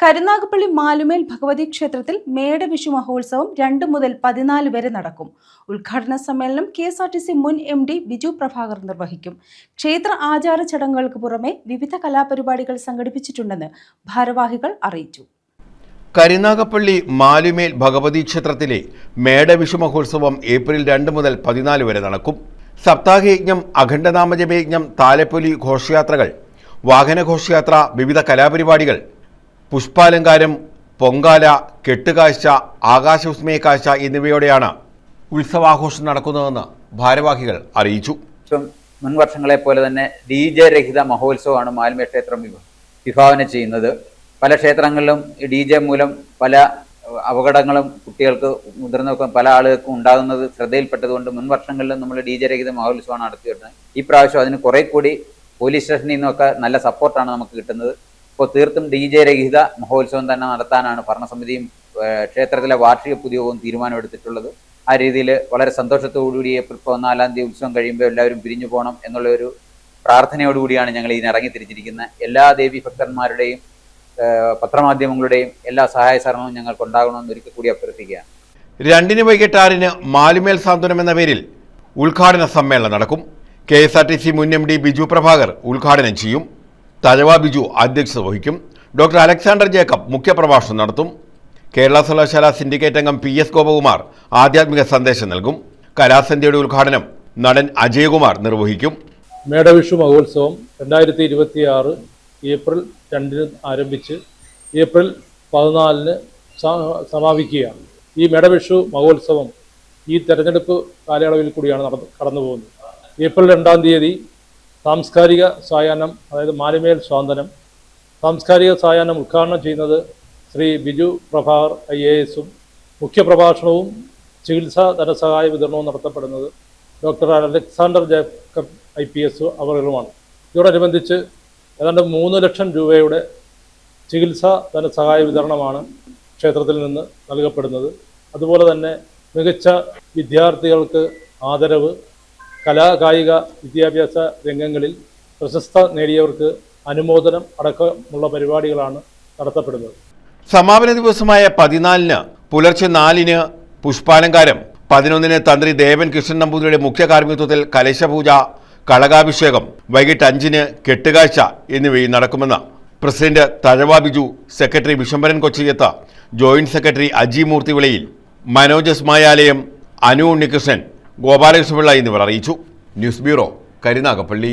കരുനാഗപ്പള്ളി മാലുമേൽ ഭഗവതി ക്ഷേത്രത്തിൽ മേടവിഷു മഹോത്സവം 2 മുതൽ 14 വരെ നടക്കും. ഉദ്ഘാടന സമ്മേളനം KSRTC മുൻ MD ബിജു പ്രഭാകർ നിർവഹിക്കും. ക്ഷേത്ര ആചാര ചടങ്ങുകൾക്ക് പുറമെ വിവിധ കലാപരിപാടികൾ സംഘടിപ്പിച്ചിട്ടുണ്ടെന്ന് ഭാരവാഹികൾ അറിയിച്ചു. കരുനാഗപ്പള്ളി മാലുമേൽ ഭഗവതി ക്ഷേത്രത്തിലെ മേടവിഷു മഹോത്സവം ഏപ്രിൽ 2 മുതൽ 14 വരെ നടക്കും. സപ്താഹയജ്ഞം, അഖണ്ഡനാമജപയജ്ഞം, താലപ്പൊലി, ഘോഷയാത്രകൾ, വാഹനഘോഷയാത്ര, വിവിധ കലാപരിപാടികൾ, പുഷ്പാലങ്കാരം, പൊങ്കാല, കെട്ടുകാഴ്ച, ആകാശവിസ്മയ കാഴ്ച എന്നിവയോടെയാണ് ഉത്സവാഘോഷം നടക്കുന്നതെന്ന് ഭാരവാഹികൾ അറിയിച്ചു. മുൻ വർഷങ്ങളെ പോലെ തന്നെ DJ രഹിത മഹോത്സവമാണ് മാലുമേൽ ക്ഷേത്രം വിഭാവന ചെയ്യുന്നത്. പല ക്ഷേത്രങ്ങളിലും DJ മൂലം പല അപകടങ്ങളും കുട്ടികൾക്ക്, മുതിർന്നവർക്കും പല ആളുകൾക്കും ഉണ്ടാകുന്നത് ശ്രദ്ധയിൽപ്പെട്ടതുകൊണ്ട് മുൻ വർഷങ്ങളിലും നമ്മൾ DJ രഹിത മഹോത്സവമാണ് നടത്തിയിരുന്നത്. ഈ പ്രാവശ്യം അതിന് കുറെ കൂടി പോലീസ് സ്റ്റേഷനിൽ നിന്നൊക്കെ നല്ല സപ്പോർട്ടാണ് നമുക്ക് കിട്ടുന്നത്. ഇപ്പോൾ തീർത്തും DJ രഹിത മഹോത്സവം തന്നെ നടത്താനാണ് ഭരണസമിതിയും ക്ഷേത്രത്തിലെ വാർഷിക പൊതുയോഗവും തീരുമാനമെടുത്തിട്ടുള്ളത്. ആ രീതിയിൽ വളരെ സന്തോഷത്തോടുകൂടി ഏപ്രിൽ 14-ാം തീയതി ഉത്സവം കഴിയുമ്പോൾ എല്ലാവരും പിരിഞ്ഞു പോകണം എന്നുള്ള ഒരു പ്രാർത്ഥനയോടുകൂടിയാണ് ഞങ്ങൾ ഇതിനിറങ്ങി തിരിച്ചിരിക്കുന്നത്. എല്ലാ ദേവീ ഭക്തന്മാരുടെയും പത്രമാധ്യമങ്ങളുടെയും എല്ലാ സഹായ സഹകരണവും ഞങ്ങൾക്ക് ഉണ്ടാകണമെന്ന് ഒരിക്കൽ കൂടി അഭ്യർത്ഥിക്കുകയാണ്. 2 വൈകിട്ട് 6 മാലുമേൽ സാന്ത്വനം എന്ന പേരിൽ ഉദ്ഘാടന സമ്മേളനം നടക്കും. KSRTC മുൻ MD ബിജു പ്രഭാകർ ഉദ്ഘാടനം ചെയ്യും. തഴവ ബിജു അധ്യക്ഷത വഹിക്കും. ഡോക്ടർ അലക്സാണ്ടർ ജേക്കബ് മുഖ്യപ്രഭാഷണം നടത്തും. കേരള സർവകലാശാല സിൻഡിക്കേറ്റ് അംഗം PS ഗോപകുമാർ ആധ്യാത്മിക സന്ദേശം നൽകും. കലാസന്ധ്യയുടെ ഉദ്ഘാടനം നടൻ അജയകുമാർ നിർവഹിക്കും. മേടവിഷു മഹോത്സവം 2026 ഏപ്രിൽ 2 ആരംഭിച്ച് ഏപ്രിൽ 14 സമാപിക്കുകയാണ്. ഈ മേടവിഷു മഹോത്സവം ഈ തെരഞ്ഞെടുപ്പ് കാലയളവിൽ കൂടിയാണ് കടന്നു പോകുന്നത്. ഏപ്രിൽ 2-ാം തീയതി സാംസ്കാരിക സായാഹ്നം, അതായത് മാലുമേൽ സ്വാന്തനം, സാംസ്കാരിക സായാഹ്നം ഉദ്ഘാടനം ചെയ്യുന്നത് ശ്രീ ബിജു പ്രഭാകർ IAS-ഉം മുഖ്യപ്രഭാഷണവും ചികിത്സാ ധനസഹായ വിതരണവും നടത്തപ്പെടുന്നത് ഡോക്ടർ അലക്സാണ്ടർ ജേക്കബ് IPS അവരുമാണ്. ഇതോടനുബന്ധിച്ച് ഏതാണ്ട് 3 ലക്ഷം രൂപയുടെ ചികിത്സാ ധനസഹായ വിതരണമാണ് ക്ഷേത്രത്തിൽ നിന്ന് നൽകപ്പെടുന്നത്. അതുപോലെ തന്നെ മികച്ച വിദ്യാർത്ഥികൾക്ക് ആദരവ്, കലാകായിക വിദ്യാഭ്യാസ രംഗങ്ങളിൽ പ്രശസ്ത നേടിയവർക്ക് അനുമോദനം അടക്കമുള്ള പരിപാടികളാണ് നടത്തപ്പെടുന്നത്. സമാപന ദിവസമായ 14-ന് പുലർച്ചെ 4-ന് പുഷ്പാലങ്കാരം, 11-ന് തന്ത്രി ദേവൻ കൃഷ്ണൻ നമ്പൂതിരിയുടെ മുഖ്യ കാർമ്മികത്വത്തിൽ കലശപൂജ, കളകാഭിഷേകം, വൈകിട്ട് 5-ന് കെട്ടുകാഴ്ച എന്നിവയും നടക്കുമെന്ന് president Thazhava Biju, secretary Vishambharan Kochiyath, joint secretary Aji Moorthy Vilayil, Manoj Smayalayam, Anu Unnikrishnan, Gopalakrishnapillai എന്നിവർ അറിയിച്ചു. News bureau, Karunagappally.